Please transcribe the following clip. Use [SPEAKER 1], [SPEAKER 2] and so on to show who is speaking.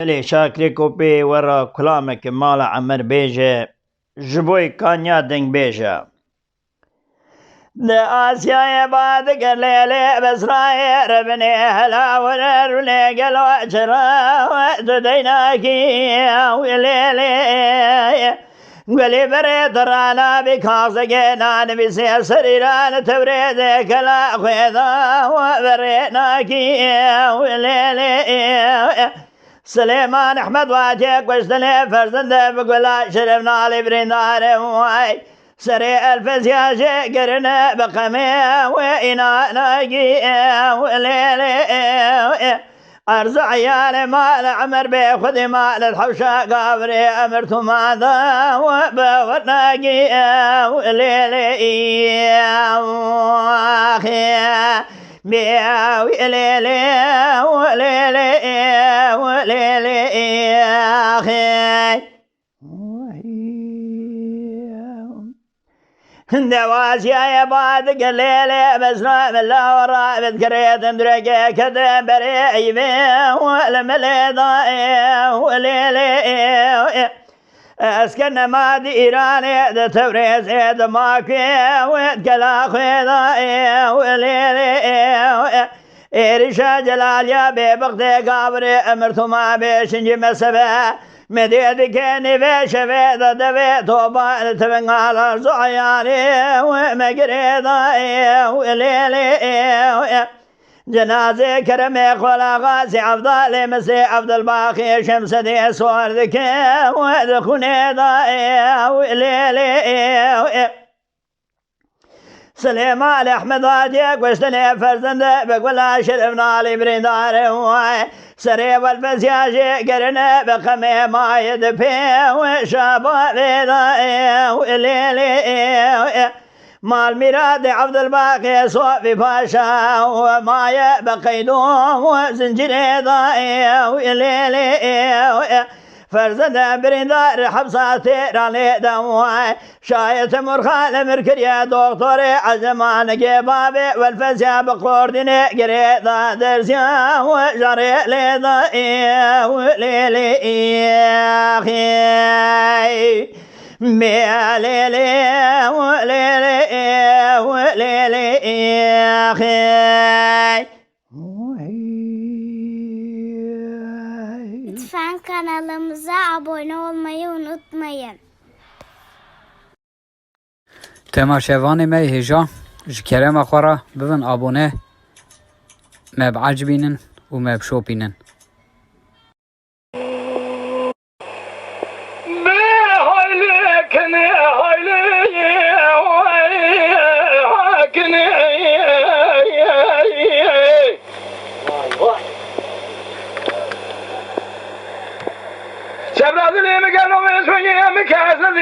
[SPEAKER 1] لي شاكري كوبي ورا كلامك مالا عمر بيجا جبوي كانيا دنگ بيجا دا آسيا بعد قليلي بسراي ربني هلا ورلي قلو جرا دديناكي وليلي قولي بريد رانا بكاسقنا نبسي سريران تبريد كلا خيضا وبريناكي وليلي سليمان احمد واجيك واشتني فرزند بقولا شرفنا لبرندار واي سري الفزياجي قرنا بقمي وإنا ناقي وليلي أرز عيالي مال عمر بي خذي مال الحوشة قابري أمرت ماذا وبورناقي وليلي وليلي وليلي وليلي أخي دواس يا بعد قليلي بس نام الله وراء بذكريت اندرقي كذا بريء ولملي ضائع وليلي اسكن ما دي ايراني ده تبريز ايد ماكي ويتكلا خيضائي وليلي إيرشا جلال يا ببغدي قابري أمرتو ما بيشنجي مسبه مديد كيني في شفيد دفي توبا تبنغال أرزو عيالي ومقريضائي وليلي جنازي كرمي خولا غازي عبدالي مسي عبد الباقي شمس دي سوار ذكي ودخوني ضائي وليلي سليمان احمد هاديك واشتني فرزند بقولا شرفنا لبرندار واي سري والفزياجي قرنا بقمي ما يدفي وشابه بيضائي وليلي مال ميراد عبد الباقي صوفي باشا وما يبقى يدوم وزنجري ضائي وليلي فرزند برندار حبساتي راني دمواي شايت مرخال مركريا دكتوري عزمان جبابي والفزيا بقوردني قريضا درسيا وجري لضائي وليلي أخي مياليلي وليلي وليلي أخي
[SPEAKER 2] Lütfen kanalımıza abone olmayı unutmayın.
[SPEAKER 3] تماشاواني مي هجا جكرم اخورا ببن ابونه ما بعجبينن وما بشوبينن
[SPEAKER 4] شباب اللي مكانهم يسوي مكاسب